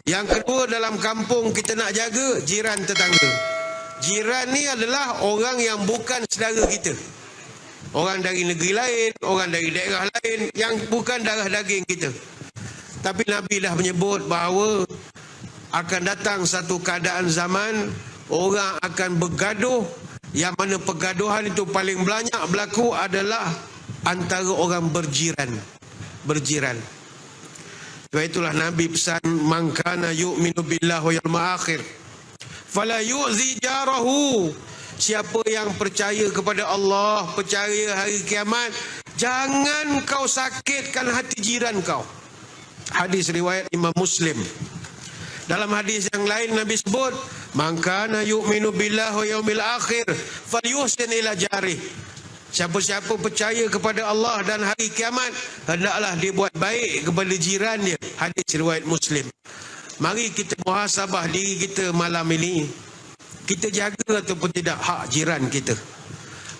Yang kedua, dalam kampung kita nak jaga jiran tetangga. Jiran ni adalah orang yang bukan saudara kita. Orang dari negeri lain, orang dari daerah lain yang bukan darah daging kita. Tapi Nabi dah menyebut bahawa akan datang satu keadaan zaman orang akan bergaduh, yang mana pergaduhan itu paling banyak berlaku adalah antara orang berjiran. Sebab itulah Nabi pesan, man kana yu'minu billahi wal yawmil akhir fala yu'zi jarahu. Siapa yang percaya kepada Allah, percaya hari kiamat, jangan kau sakitkan hati jiran kau. Hadis riwayat Imam Muslim. Dalam hadis yang lain Nabi sebut, man kana yu'minu billahi wal yawmil akhir falyuhsin ila jarih. Siapa-siapa percaya kepada Allah dan hari kiamat, hendaklah dia buat baik kepada jiran dia. Hadis riwayat Muslim. Mari kita muhasabah diri kita malam ini. Kita jaga ataupun tidak hak jiran kita.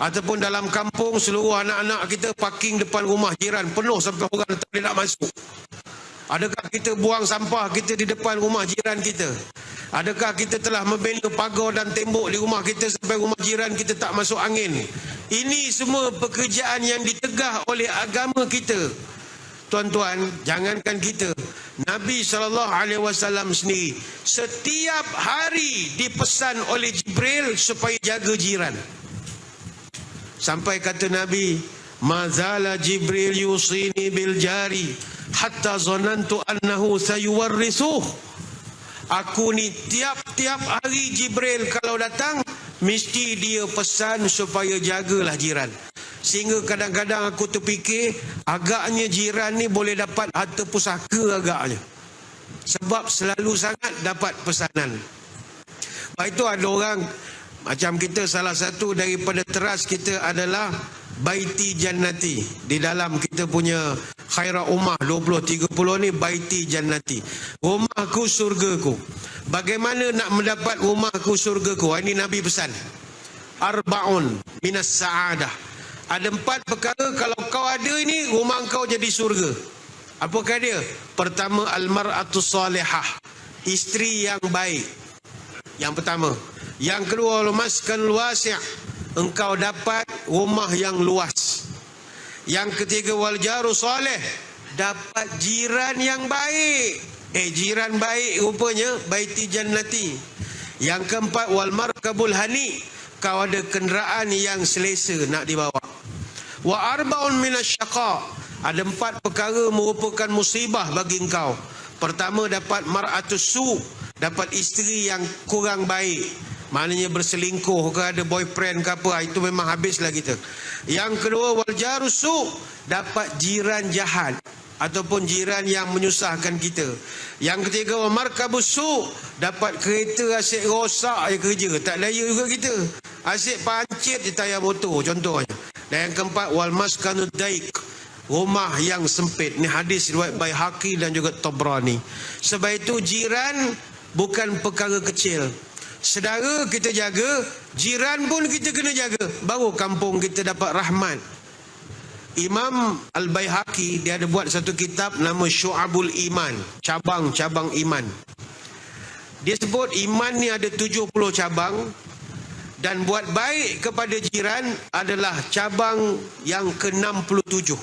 Ataupun dalam kampung, seluruh anak-anak kita parking depan rumah jiran penuh sampai orang tak boleh nak masuk. Adakah kita buang sampah kita di depan rumah jiran kita? Adakah kita telah membina pagar dan tembok di rumah kita sampai rumah jiran kita tak masuk angin? Ini semua pekerjaan yang ditegah oleh agama kita. Tuan-tuan, jangankan kita, Nabi SAW sendiri setiap hari dipesan oleh Jibril supaya jaga jiran. Sampai kata Nabi, mazala Jibril yusini bil jari hatta zanantu annahu sayuwarrisuh. Aku ni tiap-tiap hari Jibril kalau datang, mesti dia pesan supaya jagalah jiran. Sehingga kadang-kadang aku terfikir, agaknya jiran ni boleh dapat harta pusaka agaknya. Sebab selalu sangat dapat pesanan. Lepas itu ada orang, macam kita, salah satu daripada teras kita adalah Baiti Jannati. Di dalam kita punya Khairat Ummah 2030 ni Baiti Jannati. Rumahku surgaku. Bagaimana nak mendapat rumahku surgaku? Ini Nabi pesan. Arba'un minas sa'adah. Ada 4 perkara kalau kau ada ini, rumah kau jadi surga. Apakah dia? Pertama, al-mar'atus salihah, isteri yang baik. Yang pertama. Yang kedua, al-maskan wasi', engkau dapat rumah yang luas. Yang ketiga, wal jaru salih, dapat jiran yang baik. Jiran baik rupanya Baiti Jannati. Yang keempat, wal markabul hani, kau ada kenderaan yang selesa nak dibawa. Wa arba'un minasyaqa, ada 4 perkara merupakan musibah bagi engkau. Pertama, dapat mar'atus su, dapat isteri yang kurang baik. Maknanya berselingkuh ke, ada boyfriend ke apa, itu memang habislah kita. Yang kedua, wal jarus su, dapat jiran jahat ataupun jiran yang menyusahkan kita. Yang ketiga, wa markabus su, dapat kereta asyik rosak je kerja, tak daya juga kita. Asyik pancit je tayar motor contohnya. Dan yang keempat, wal maskanud daik, rumah yang sempit. Ini hadis riwayat Baihaqi dan juga Tabrani. Sebab itu jiran bukan perkara kecil. Saudara kita jaga, jiran pun kita kena jaga, baru kampung kita dapat rahmat. Imam Al-Baihaqi dia ada buat satu kitab nama Syu'abul Iman, cabang-cabang iman. Dia sebut iman ni ada 70 cabang, dan buat baik kepada jiran adalah cabang yang ke-67.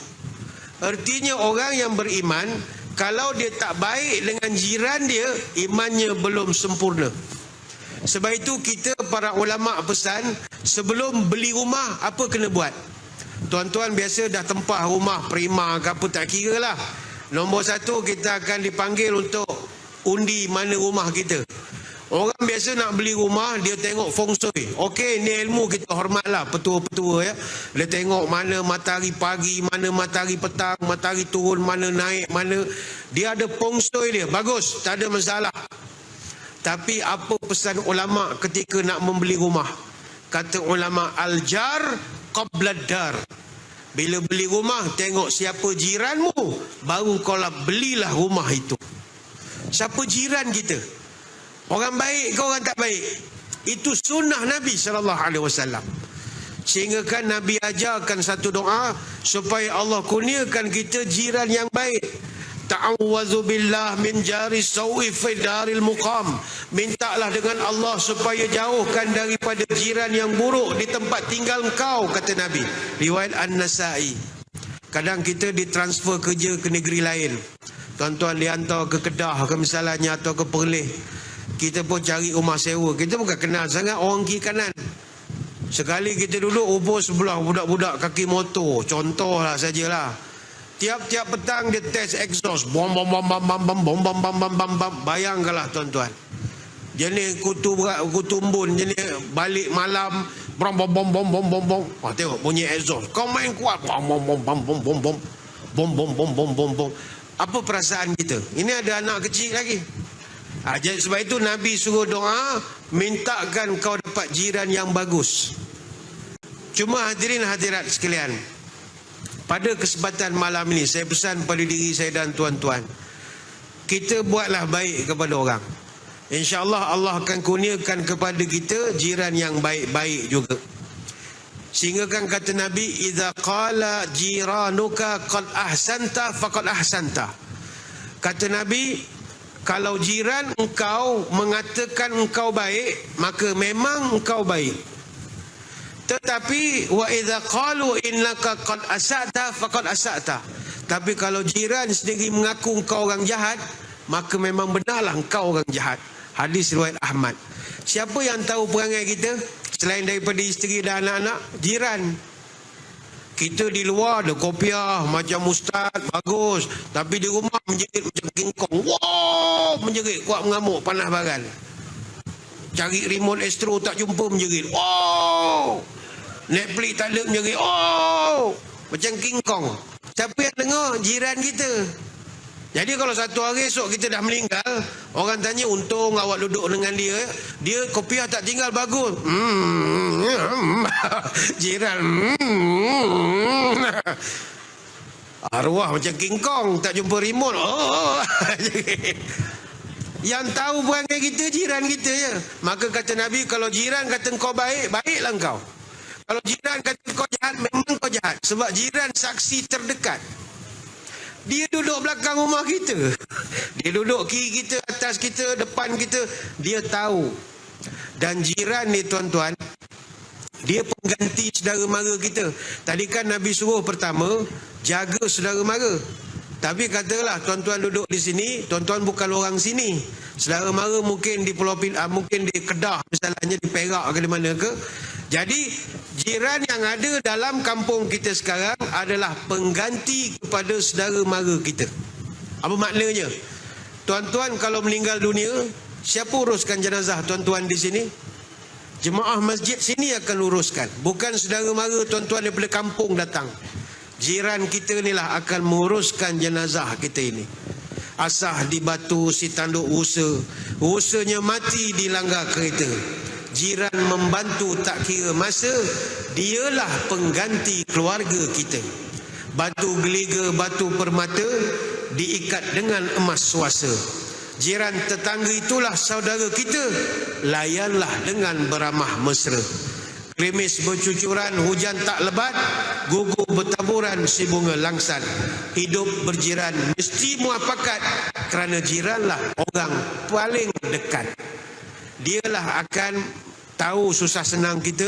Artinya orang yang beriman, kalau dia tak baik dengan jiran dia, imannya belum sempurna. Sebab itu kita para ulama pesan, sebelum beli rumah, apa kena buat? Tuan-tuan biasa dah tempah rumah prima ke apa, tak kira lah. Nombor 1, kita akan dipanggil untuk undi mana rumah kita. Orang biasa nak beli rumah, dia tengok feng shui. Okey, ni ilmu kita hormatlah petua-petua ya. Dia tengok mana matahari pagi, mana matahari petang, matahari turun, mana naik, mana. Dia ada feng shui dia, bagus, tak ada masalah. Tapi apa pesan ulama ketika nak membeli rumah? Kata ulama, al-jar qabla dar. Bila beli rumah, tengok siapa jiranmu, baru kau lah belilah rumah itu. Siapa jiran kita? Orang baik ke orang tak baik? Itu sunnah Nabi SAW. Sehingga kan Nabi ajarkan satu doa supaya Allah kurniakan kita jiran yang baik. ta'awwazu billah min jari sawi fi daril muqam. Mintalah dengan Allah supaya jauhkan daripada jiran yang buruk di tempat tinggal engkau, kata Nabi. Riwayat An-Nasa'i. Kadang kita ditransfer kerja ke negeri lain. Tuan-tuan dihantar ke Kedah ke misalnya atau ke Perlis. Kita pun cari rumah sewa. Kita bukan kenal sangat orang kiri kanan. Sekali kita duduk ubur sebelah budak-budak kaki motor. Contohlah sajalah. Tiap-tiap petang dia test exhaust. Bom bom bom bom bom bom bom bom bom bom bom bom. Bayangkanlah tuan-tuan. Jenis kutumbun, jenis balik malam bom bom bom bom bom bom bom. Tengok bunyi exhaust. Kau main kuat. Bom bom bom bom bom bom bom. Bom bom bom bom bom bom. Apa perasaan kita? Ini ada anak kecil lagi. Jadi sebab itu Nabi suruh doa, mintakan kau dapat jiran yang bagus. Cuma hadirin hadirat sekalian, pada kesempatan malam ini saya pesan pada diri saya dan tuan-tuan, kita buatlah baik kepada orang. InsyaAllah Allah akan kurniakan kepada kita jiran yang baik-baik juga. Sehingga kan kata Nabi, idza qala jiranuka qad ahsanta faqad ahsanta. Kata Nabi, kalau jiran engkau mengatakan engkau baik, maka memang engkau baik. Tetapi wa idza qalu innaka qad asata faqad asata. Tapi kalau jiran sendiri mengaku engkau orang jahat, maka memang benarlah engkau orang jahat. Hadis riwayat Ahmad. Siapa yang tahu perangai kita selain daripada isteri dan anak-anak? Jiran. Kita di luar ada kopiah macam ustaz, bagus. Tapi di rumah menjerit macam kingkong. Wow, menjerit, kuat mengamuk, panas baran. Cari remote Astro tak jumpa, menjerit. Wow. Netflix tak ada, menjerit. Oh, macam kingkong. Siapa yang dengar? Jiran kita. Jadi kalau satu hari esok kita dah meninggal, orang tanya, untung awak duduk dengan dia. Dia kopiah tak tinggal bagus. Jiran. Arwah macam kingkong, tak jumpa remote. Oh. Yang tahu perangai kita jiran kita je. Maka kata Nabi, kalau jiran kata kau baik, baiklah kau. Kalau jiran kata kau jahat, memang kau jahat. Sebab jiran saksi terdekat. Dia duduk belakang rumah kita. Dia duduk kiri kita, atas kita, depan kita. Dia tahu. Dan jiran ni tuan-tuan, dia pengganti saudara mara kita. Tadi kan Nabi suruh pertama, jaga saudara mara. Tapi katalah tuan-tuan duduk di sini, tuan-tuan bukan orang sini. Saudara mara mungkin di Pulau mungkin di Kedah misalnya, di Perak ke di mana ke. Jadi jiran yang ada dalam kampung kita sekarang adalah pengganti kepada saudara mara kita. Apa maknanya? Tuan-tuan kalau meninggal dunia, siapa uruskan jenazah tuan-tuan di sini? Jemaah masjid sini akan uruskan. Bukan saudara mara tuan-tuan daripada kampung datang. Jiran kita inilah akan menguruskan jenazah kita ini. Asah di batu si tanduk rusa. Rusanya mati dilanggar kereta. Jiran membantu tak kira masa. Dialah pengganti keluarga kita. Batu geliga, batu permata diikat dengan emas suasa. Jiran tetangga itulah saudara kita. Layanlah dengan beramah mesra. Gerimis bercucuran, hujan tak lebat, gugur bertaburan si bunga langsan. Hidup berjiran mesti muafakat, kerana jiranlah orang paling dekat. Dialah akan tahu susah senang kita,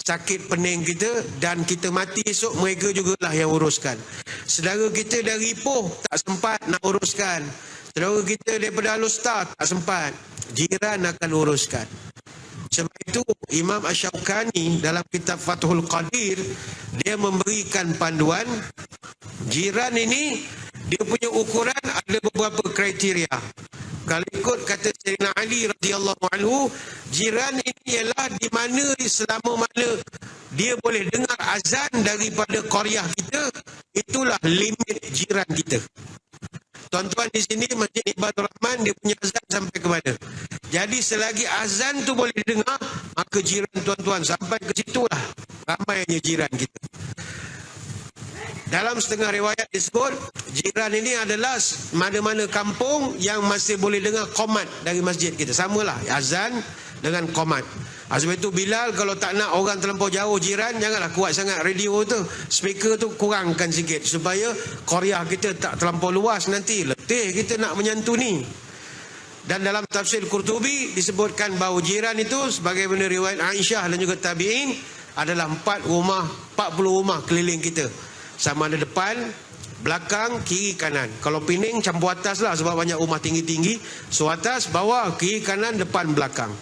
sakit pening kita, dan kita mati esok mereka jugalah yang uruskan. Saudara kita dari Ipoh tak sempat nak uruskan. Saudara kita daripada Alustar tak sempat. Jiran akan uruskan. Sebab itu Imam Asy-Syaukani dalam kitab Fathul Qadir, dia memberikan panduan. Jiran ini dia punya ukuran ada beberapa kriteria. Kalau ikut kata Sayyidina Ali radhiyallahu anhu, jiran ini ialah di mana selama mana dia boleh dengar azan daripada qaryah kita, itulah limit jiran kita. Tuan-tuan di sini Masjid Ibadur Rahman dia punya azan sampai ke mana? Jadi selagi azan tu boleh dengar, maka jiran tuan-tuan sampai ke situlah ramainya jiran kita. Dalam setengah riwayat disebut, jiran ini adalah mana-mana kampung yang masih boleh dengar qomat dari masjid kita. Samalah azan dengan qomat. Sebab itu Bilal kalau tak nak orang terlampau jauh jiran, janganlah kuat sangat radio tu. Speaker tu kurangkan sikit supaya Korea kita tak terlampau luas, nanti letih kita nak menyantuni. Dan dalam tafsir Qurtubi disebutkan bahawa jiran itu sebagai benda riwayat Aisyah dan juga tabi'in adalah 40 rumah keliling kita. Sama ada depan, belakang, kiri, kanan. Kalau Pening campur atas lah sebab banyak rumah tinggi-tinggi. So atas, bawah, kiri, kanan, depan, belakang.